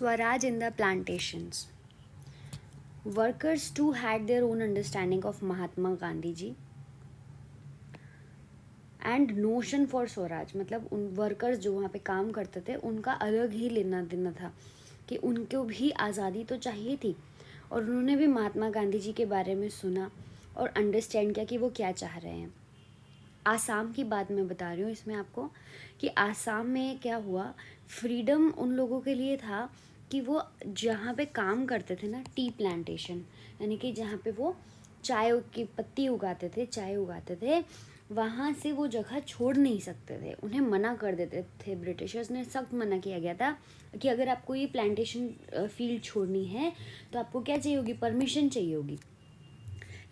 Swaraj in the plantations. Workers too had their own understanding of Mahatma Gandhi ji and notion for Swaraj. मतलब उन workers जो वहाँ पे काम करते थे उनका अलग ही लेना देना था कि उनको भी आज़ादी तो चाहिए थी, और उन्होंने भी महात्मा गांधी जी के बारे में सुना और अंडरस्टैंड किया कि वो क्या चाह रहे हैं. आसाम की बात मैं बता रही हूँ इसमें आपको कि आसाम में क्या हुआ. फ्रीडम उन लोगों के लिए था कि वो जहाँ पे काम करते थे ना, टी प्लांटेशन, यानी कि जहाँ पे वो चाय की पत्ती उगाते थे, चाय उगाते थे, वहाँ से वो जगह छोड़ नहीं सकते थे. उन्हें मना कर देते थे. ब्रिटिशर्स ने सख्त मना किया गया था कि अगर आपको ये प्लांटेशन फील्ड छोड़नी है तो आपको क्या चाहिए होगी, परमिशन चाहिए होगी.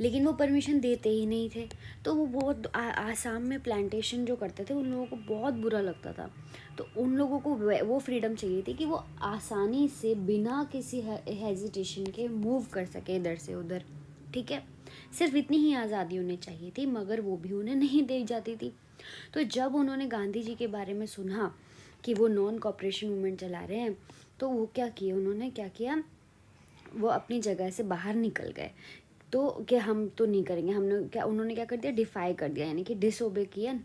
लेकिन वो परमिशन देते ही नहीं थे. तो वो बहुत आसाम में प्लांटेशन जो करते थे उन लोगों को बहुत बुरा लगता था. तो उन लोगों को वो फ्रीडम चाहिए थी कि वो आसानी से बिना किसी हेजिटेशन के मूव कर सके इधर से उधर. ठीक है, सिर्फ इतनी ही आज़ादी उन्हें चाहिए थी, मगर वो भी उन्हें नहीं दी जाती थी. तो जब उन्होंने गांधी जी के बारे में सुना कि वो नॉन कॉपरेशन मूवमेंट चला रहे हैं, तो वो क्या किए, उन्होंने क्या किया, वो अपनी जगह से बाहर निकल गए. तो कि हम तो नहीं करेंगे, उन्होंने क्या कर दिया, डिफाई कर दिया, यानी कि डिसओबे किया,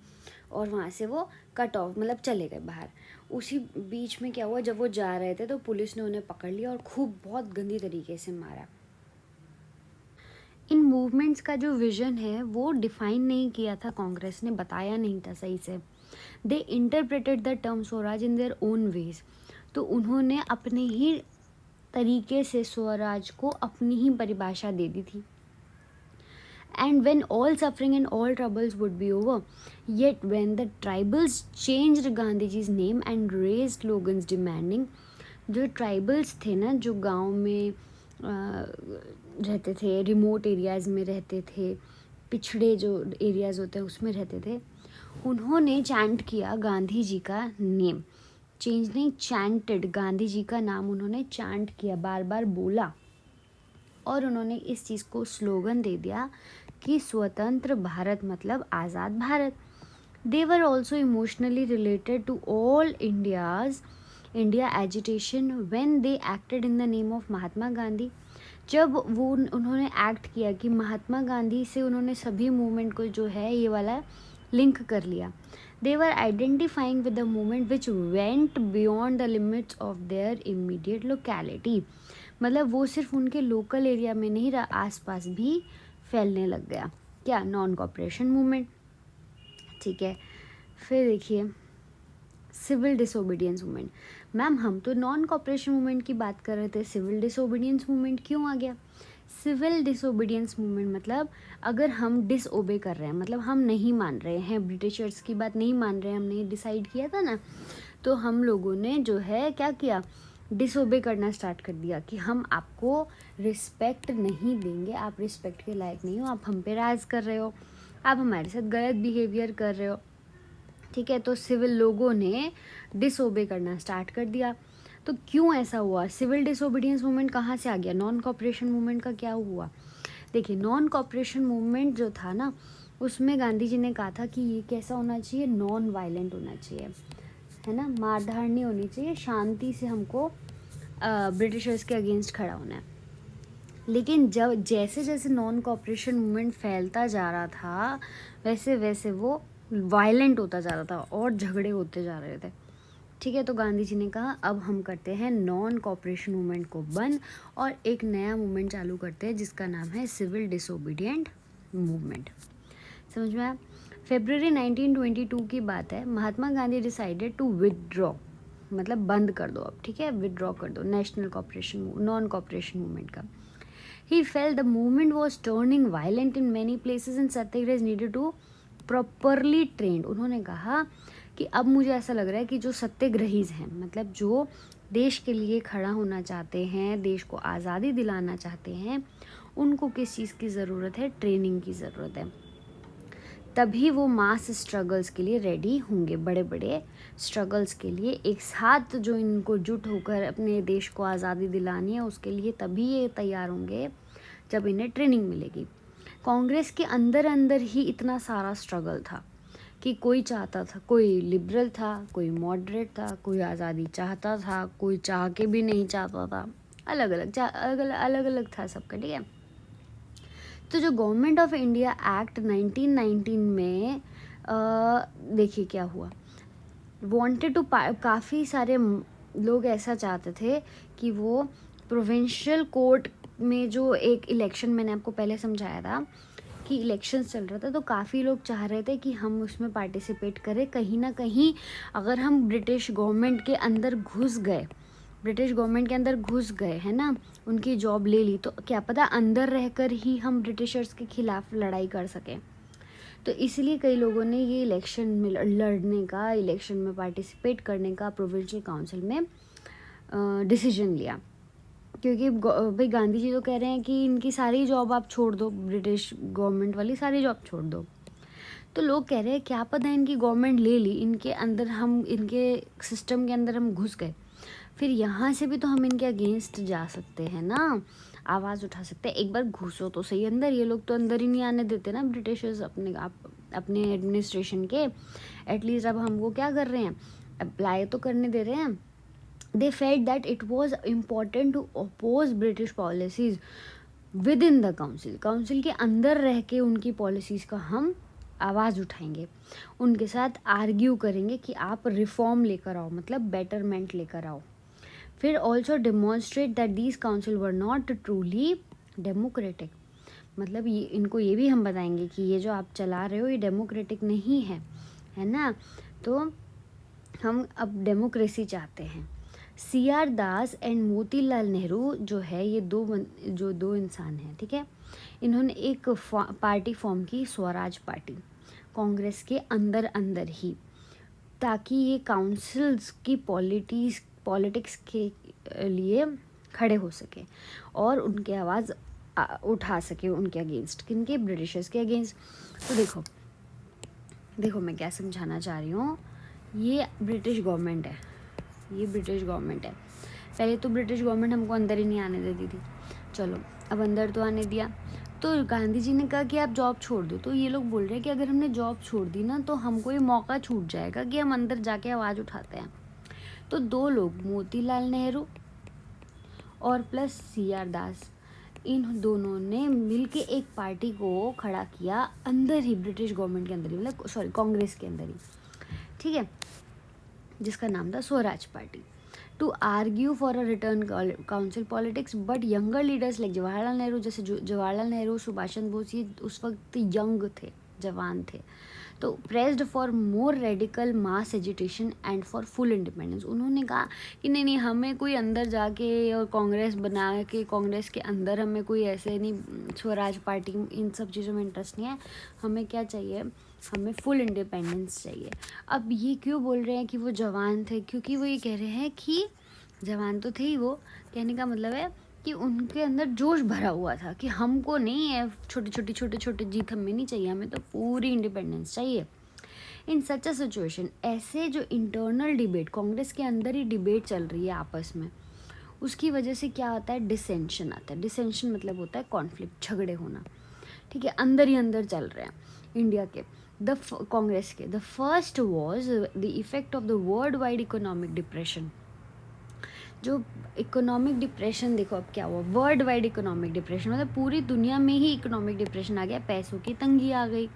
और वहाँ से वो कट ऑफ, मतलब चले गए बाहर. उसी बीच में क्या हुआ, जब वो जा रहे थे तो पुलिस ने उन्हें पकड़ लिया और खूब बहुत गंदी तरीके से मारा. इन मूवमेंट्स का जो विजन है वो डिफाइन नहीं किया था कांग्रेस ने, बताया नहीं था सही से. They interpreted the term swaraj in their own ways. तो उन्होंने अपने ही तरीके से स्वराज को अपनी ही परिभाषा दे दी थी. And when all suffering and all troubles would be over, yet when the tribals changed Gandhiji's name and raised slogans demanding, जो ट्राइबल्स थे ना, जो गांव में रहते थे, रिमोट एरियाज़ में रहते थे, पिछड़े जो एरियाज़ होते हैं उसमें रहते थे, उन्होंने चैंट किया गांधी जी का नेम. चेंज नहीं, चैंटेड, गांधी जी का नाम उन्होंने चैंट किया, बार बार बोला, और उन्होंने इस चीज़ को स्लोगन दे दिया कि स्वतंत्र भारत मतलब आज़ाद भारत. They were also emotionally related to all India agitation when they acted in the name of Mahatma Gandhi. जब वो उन्होंने एक्ट किया कि महात्मा गांधी से उन्होंने सभी मूवमेंट को जो है ये वाला लिंक कर लिया. They were identifying with the movement which went beyond the limits of their immediate locality. मतलब वो सिर्फ उनके लोकल एरिया में नहीं रहा, आसपास भी फैलने लग गया. क्या, नॉन कॉपरेशन मूवमेंट. ठीक है, फिर देखिए सिविल डिसोबीडियंस मूवमेंट. मैम हम तो नॉन कॉपरेशन मूवमेंट की बात कर रहे थे, सिविल डिसोबीडियंस मूवमेंट क्यों आ गया. सिविल डिसोबीडियंस मूवमेंट मतलब अगर हम डिसओबे कर रहे हैं, मतलब हम नहीं मान रहे हैं, ब्रिटिशर्स की बात नहीं मान रहे हैं, हमने डिसाइड किया था ना, तो हम लोगों ने जो है क्या किया, डिसओबे करना स्टार्ट कर दिया कि हम आपको रिस्पेक्ट नहीं देंगे, आप रिस्पेक्ट के लायक नहीं हो, आप हम पे राज कर रहे हो, आप हमारे साथ गलत बिहेवियर कर रहे हो. ठीक है, तो सिविल लोगों ने डिसओबे करना स्टार्ट कर दिया. तो क्यों ऐसा हुआ, सिविल डिसोबीडियंस मूवमेंट कहाँ से आ गया, नॉन कॉपरेशन मूवमेंट का क्या हुआ. देखिए, नॉन कॉपरेशन मूवमेंट जो था ना, उसमें गांधी जी ने कहा था कि ये कैसा होना चाहिए, नॉन वायलेंट होना चाहिए, है ना, मारधाड़ नहीं होनी चाहिए, शांति से हमको ब्रिटिशर्स के अगेंस्ट खड़ा होना है. लेकिन जब जैसे जैसे नॉन कॉपरेशन मूवमेंट फैलता जा रहा था वैसे वैसे वो वायलेंट होता जा रहा था और झगड़े होते जा रहे थे. ठीक है, तो गांधी जी ने कहा अब हम करते हैं नॉन कॉपरेशन मूवमेंट को बंद और एक नया मूवमेंट चालू करते हैं जिसका नाम है सिविल डिसोबीडियंट मूवमेंट. समझ में आया. फरवरी 1922 की बात है. Mahatma Gandhi decided to withdraw, मतलब बंद कर दो अब. ठीक है, विदड्रॉ कर दो national cooperation, non cooperation movement का. He felt the movement was turning violent in many places and Satyagraha needed to properly trained. उन्होंने कहा कि अब मुझे ऐसा लग रहा है कि जो सत्याग्रहीज हैं, मतलब जो देश के लिए खड़ा होना चाहते हैं, देश को आज़ादी दिलाना चाहते हैं, उनको किस चीज़ की ज़रूरत है, ट्रेनिंग की ज़रूरत है. तभी वो मास स्ट्रगल्स के लिए रेडी होंगे, बड़े बड़े स्ट्रगल्स के लिए एक साथ जो इनको जुट होकर अपने देश को आज़ादी दिलानी है उसके लिए तभी ये तैयार होंगे जब इन्हें ट्रेनिंग मिलेगी. कांग्रेस के अंदर अंदर ही इतना सारा स्ट्रगल था कि कोई चाहता था, कोई लिबरल था, कोई मॉडरेट था, कोई आज़ादी चाहता था, कोई चाह के भी नहीं चाहता था, अलग अलग था सबका, ठीक है। तो जो गवर्नमेंट ऑफ इंडिया एक्ट 1919 में देखिए क्या हुआ, वांटेड टू, काफ़ी सारे लोग ऐसा चाहते थे कि वो प्रोविंशियल कोर्ट में, जो एक इलेक्शन मैंने आपको पहले समझाया था कि इलेक्शंस चल रहा था, तो काफ़ी लोग चाह रहे थे कि हम उसमें पार्टिसिपेट करें। कहीं ना कहीं अगर हम ब्रिटिश गवर्नमेंट के अंदर घुस गए है ना, उनकी जॉब ले ली, तो क्या पता अंदर रहकर ही हम ब्रिटिशर्स के खिलाफ लड़ाई कर सकें। तो इसलिए कई लोगों ने ये इलेक्शन में लड़ने का, इलेक्शन में पार्टिसिपेट करने का प्रोविंशियल काउंसिल में डिसीजन लिया। क्योंकि भाई गांधी जी तो कह रहे हैं कि इनकी सारी जॉब आप छोड़ दो, ब्रिटिश गवर्नमेंट वाली सारी जॉब छोड़ दो। तो लोग कह रहे हैं क्या पता इनकी गवर्नमेंट ले ली, इनके अंदर हम, इनके सिस्टम के अंदर हम घुस गए, फिर यहाँ से भी तो हम इनके अगेंस्ट जा सकते हैं ना, आवाज़ उठा सकते हैं। एक बार घुसो तो सही अंदर, ये लोग तो अंदर ही नहीं आने देते ना ब्रिटिशर्स अपने एडमिनिस्ट्रेशन के। एटलीस्ट अब हमको क्या कर रहे हैं, अप्लाई तो करने दे रहे हैं। They felt that it was important to oppose British policies within the council. Council के अंदर रह के उनकी पॉलिसीज़ का हम आवाज़ उठाएंगे, उनके साथ आर्ग्यू करेंगे कि आप रिफॉर्म लेकर आओ, मतलब बेटरमेंट लेकर आओ। फिर also demonstrate that these council were not truly democratic, मतलब ये, इनको ये भी हम बताएंगे कि ये जो आप चला रहे हो ये डेमोक्रेटिक नहीं है ना। तो हम अब डेमोक्रेसी चाहते हैं। CR Das and Motilal Nehru जो है, ये दो इंसान हैं, ठीक है। इन्होंने एक पार्टी फॉर्म की, स्वराज पार्टी, कांग्रेस के अंदर ही, ताकि ये काउंसिल्स की पॉलिटिक्स के लिए खड़े हो सके और उनकी आवाज़ उठा सके उनके अगेंस्ट, किनके, ब्रिटिशर्स के अगेंस्ट। तो देखो मैं क्या समझाना चाह रही हूँ, ये ब्रिटिश गवर्नमेंट है, पहले तो ब्रिटिश गवर्नमेंट हमको अंदर ही नहीं आने देती थी, चलो अब अंदर तो आने दिया। तो गांधी जी ने कहा कि आप जॉब छोड़ दो, तो ये लोग बोल रहे हैं कि अगर हमने जॉब छोड़ दी ना तो हमको ये मौका छूट जाएगा कि हम अंदर जाके आवाज़ उठाते हैं। तो दो लोग, मोतीलाल नेहरू और प्लस CR दास, इन दोनों ने मिलके एक पार्टी को खड़ा किया अंदर ही, ब्रिटिश गवर्नमेंट के अंदर ही, मतलब सॉरी कांग्रेस के अंदर ही, ठीक है, जिसका नाम था Swaraj party, to argue for a return council politics. But younger leaders like Jawaharlal Nehru, जैसे जवाहरलाल नेहरू, सुभाष चंद्र बोस, ये उस वक्त यंग थे, जवान थे, तो pressed for more radical mass agitation and for full independence. उन्होंने कहा कि नहीं हमें कोई अंदर जाके और कांग्रेस बना के, कांग्रेस के अंदर हमें कोई ऐसे नहीं, स्वराज पार्टी, इन सब चीज़ों में इंटरेस्ट नहीं है, हमें क्या चाहिए, हमें फुल इंडिपेंडेंस चाहिए। अब ये क्यों बोल रहे हैं कि वो जवान थे, क्योंकि वो ये कह रहे हैं कि जवान तो थे ही, वो कहने का मतलब है कि उनके अंदर जोश भरा हुआ था कि हमको नहीं है छोटे जीत हमें नहीं चाहिए, हमें तो पूरी इंडिपेंडेंस चाहिए। इन सच अ सिचुएशन, ऐसे जो इंटरनल डिबेट, कांग्रेस के अंदर ही डिबेट चल रही है आपस में, उसकी वजह से क्या आता है, डिसेंशन आता है। डिसेंशन मतलब होता है कॉन्फ्लिक्ट, झगड़े होना, ठीक है, अंदर ही अंदर चल रहे हैं इंडिया के, कांग्रेस के। The first was the effect of the world wide economic depression. जो इकोनॉमिक डिप्रेशन, देखो अब क्या हुआ, वर्ल्ड वाइड इकोनॉमिक डिप्रेशन, मतलब पूरी दुनिया में ही इकोनॉमिक डिप्रेशन आ गया, पैसों की तंगी आ गई,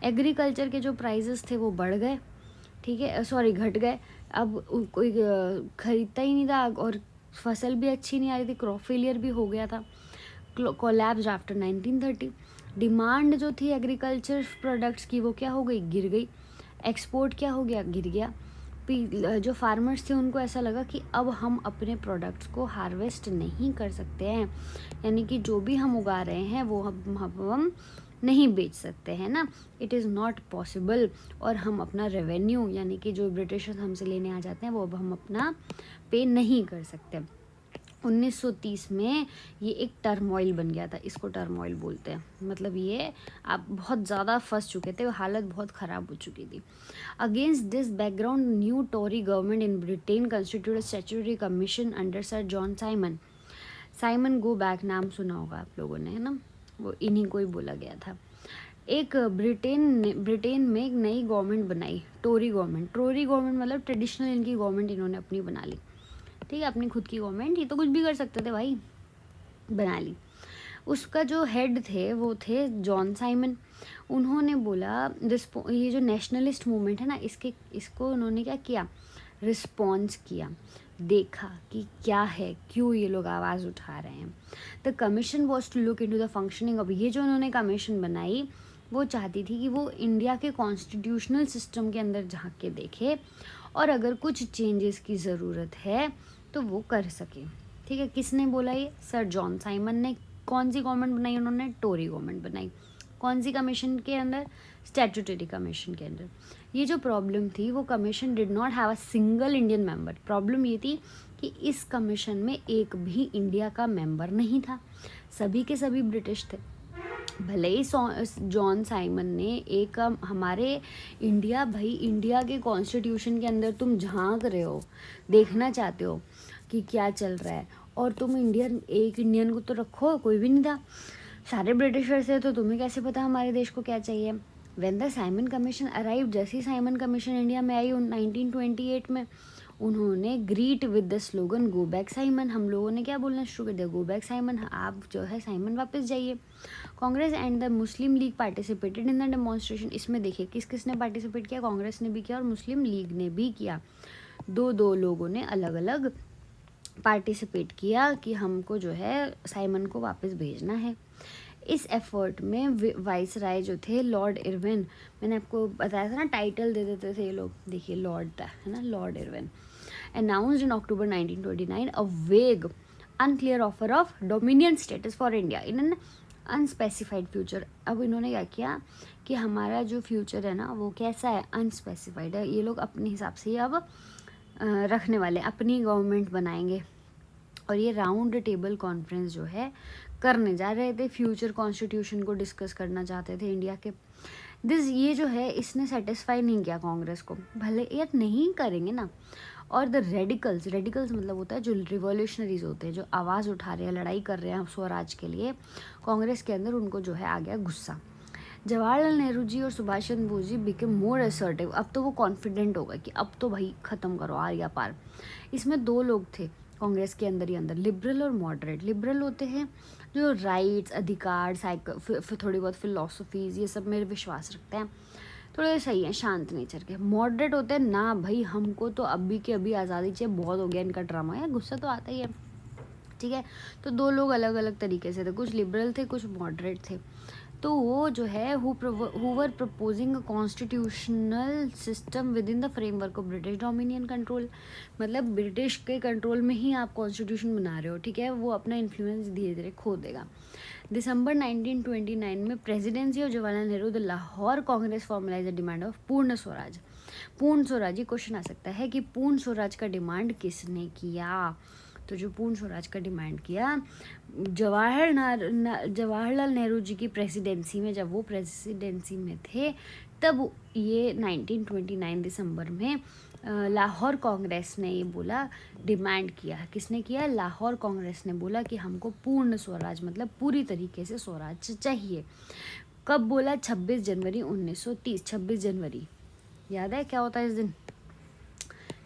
एग्रीकल्चर के जो प्राइजेस थे वो बढ़ गए, ठीक है, सॉरी घट गए, अब कोई खरीदता ही नहीं था और फसल भी अच्छी नहीं आ रही थी, क्रॉप फेलियर भी हो गया था, कोलैप्स आफ्टर 1930। डिमांड जो थी एग्रीकल्चर प्रोडक्ट्स की वो क्या हो गई, गिर गई, एक्सपोर्ट क्या हो गया, गिर गया। जो फार्मर्स थे उनको ऐसा लगा कि अब हम अपने प्रोडक्ट्स को हार्वेस्ट नहीं कर सकते हैं, यानी कि जो भी हम उगा रहे हैं वो हम नहीं बेच सकते हैं ना, इट इज़ नॉट पॉसिबल, और हम अपना रेवेन्यू, यानी कि जो ब्रिटिशर्स हमसे लेने आ जाते हैं वो अब हम अपना पे नहीं कर सकते। 1930 में ये एक टर्मोइल बन गया था, इसको टर्मोइल बोलते हैं, मतलब ये आप बहुत ज़्यादा फंस चुके थे, हालत बहुत ख़राब हो चुकी थी। Against this background new Tory government in Britain constitute statutory commission under sir John Simon go back, नाम सुना होगा आप लोगों ने, है ना, वो इन्हीं को ही बोला गया था, एक ब्रिटेन में एक नई गवर्नमेंट बनाई, टोरी गवर्नमेंट मतलब ट्रेडिशनल इनकी गवर्नमेंट इन्होंने अपनी बना ली, ठीक है, अपनी खुद की गवर्नमेंट, ये तो कुछ भी कर सकते थे भाई, बना ली। उसका जो हेड थे वो थे जॉन साइमन। उन्होंने बोला ये जो नेशनलिस्ट मूवमेंट है ना, इसको उन्होंने क्या किया, रिस्पॉन्स किया, देखा कि क्या है, क्यों ये लोग आवाज़ उठा रहे हैं। The commission was to look into the functioning of, ये जो उन्होंने कमीशन बनाई वो चाहती थी कि वो इंडिया के कॉन्स्टिट्यूशनल सिस्टम के अंदर झांक के देखे और अगर कुछ चेंजेस की ज़रूरत है तो वो कर सके, ठीक है। किसने बोला ये, सर जॉन साइमन ने। कौन सी गवर्नमेंट बनाई उन्होंने, टोरी गवर्नमेंट बनाई। कौन सी कमीशन के अंदर, स्टैट्यूटरी कमीशन के अंदर। ये जो प्रॉब्लम थी वो commission did not have a single Indian member. Problem ये थी कि इस कमीशन में एक भी इंडिया का मेंबर नहीं था, सभी के सभी ब्रिटिश थे। भले ही जॉन साइमन ने एक हमारे इंडिया के कॉन्स्टिट्यूशन के अंदर तुम झांक रहे हो, देखना चाहते हो कि क्या चल रहा है, और तुम एक इंडियन को तो रखो, कोई भी नहीं था, सारे ब्रिटिशर्स थे, तो तुम्हें कैसे पता हमारे देश को क्या चाहिए। When the Simon commission arrive, जैसे ही साइमन कमीशन इंडिया में आई 1928 में, उन्होंने greet with the slogan go back Simon. हम लोगों ने क्या बोलना शुरू कर दिया, गो बैक साइमन, आप जो है साइमन वापस जाइए। Congress and the Muslim league participated in the demonstration. इसमें देखिए किस किस ने पार्टिसिपेट किया, कांग्रेस ने भी किया और मुस्लिम लीग ने भी किया। दो लोगों ने अलग अलग पार्टिसिपेट किया कि हमको जो है साइमन को वापस भेजना है। इस एफर्ट में वाइस राय जो थे लॉर्ड इरविन, मैंने आपको बताया था ना टाइटल दे देते थे ये लोग, देखिए लॉर्ड था, है ना, Lord Irwin, announced in October 1929 a vague, unclear offer of dominion status for India in an unspecified future। अब इन्होंने क्या किया कि हमारा जो फ्यूचर है ना वो कैसा है, अनस्पेसिफाइड है, ये लोग अपने हिसाब से ही अब रखने वाले, अपनी गवर्नमेंट बनाएंगे। और ये राउंड टेबल कॉन्फ्रेंस जो है करने जा रहे थे, फ्यूचर कॉन्स्टिट्यूशन को डिस्कस करना चाहते थे इंडिया के। ये जो है इसने सेटिस्फाई नहीं किया कांग्रेस को, भले यार नहीं करेंगे ना। और द रेडिकल्स मतलब होता है जो रिवॉल्यूशनरीज होते हैं, जो आवाज़ उठा रहे हैं, लड़ाई कर रहे हैं स्वराज के लिए, कांग्रेस के अंदर उनको जो है आ गया गुस्सा। जवाहरलाल नेहरू जी और Subhash Chandra Bose ji became more assertive. अब तो वो कॉन्फिडेंट हो गए कि अब तो भाई ख़त्म करो आर या पार। इसमें दो लोग थे कांग्रेस के अंदर ही अंदर, लिबरल और मॉडरेट। लिबरल होते हैं जो राइट्स, अधिकार, थोड़ी बहुत फिलोसफीज़, ये सब में विश्वास रखते हैं, थोड़े सही हैं, शांत नेचर के। मॉडरेट होते हैं ना भाई, हमको तो अभी के अभी आज़ादी चाहिए, बहुत हो गया इनका ड्रामा, यार गुस्सा तो आता ही है, ठीक है। तो दो लोग अलग अलग तरीके से थे, कुछ लिबरल थे, कुछ मॉडरेट थे। तो वो जो है who were proposing a constitutional system with in the framework of British dominion control. मतलब ब्रिटिश के कंट्रोल में ही आप कॉन्स्टिट्यूशन बना रहे हो, ठीक है, वो अपना इन्फ्लुएंस धीरे धीरे खो देगा। दिसंबर 1929 में presidency of Jawaharlal Nehru the Lahore Congress formalise the demand of Purna Swaraj. पूर्ण स्वराज, ये क्वेश्चन आ सकता है कि पूर्ण स्वराज का डिमांड किसने किया। तो जो पूर्ण स्वराज का डिमांड किया, जवाहरलाल नेहरू जी की प्रेसिडेंसी में, जब वो प्रेसिडेंसी में थे तब ये 1929 दिसंबर में लाहौर कांग्रेस ने ये बोला, डिमांड किया। किसने किया, लाहौर कांग्रेस ने बोला कि हमको पूर्ण स्वराज मतलब पूरी तरीके से स्वराज चाहिए। कब बोला, 26 जनवरी 1930। 26 जनवरी याद है क्या होता है इस दिन,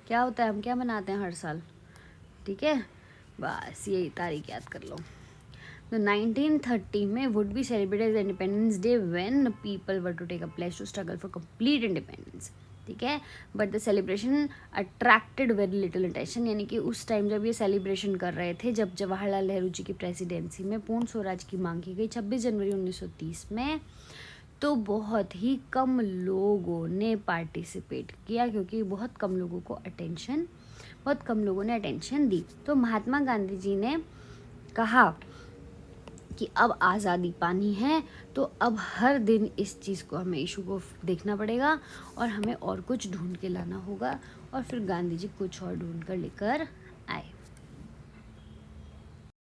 क्या होता है, हम क्या मनाते हैं हर साल, ठीक है, बस यही तारीख याद कर लो। तो 1930 में would be celebrated as Independence Day when people were to take a pledge to struggle for complete independence, ठीक है। But the celebration attracted very little attention, यानी कि उस टाइम जब ये सेलिब्रेशन कर रहे थे, जब जवाहरलाल नेहरू जी की प्रेसिडेंसी में पूर्ण स्वराज की मांग की गई 26 जनवरी 1930 में, तो बहुत ही कम लोगों ने पार्टिसिपेट किया, क्योंकि बहुत कम लोगों ने अटेंशन दी। तो महात्मा गांधी जी ने कहा कि अब आज़ादी पानी है, तो अब हर दिन इस चीज़ को, हमें इशू को देखना पड़ेगा और हमें और कुछ ढूंढ के लाना होगा। और फिर गांधी जी कुछ और ढूंढ कर लेकर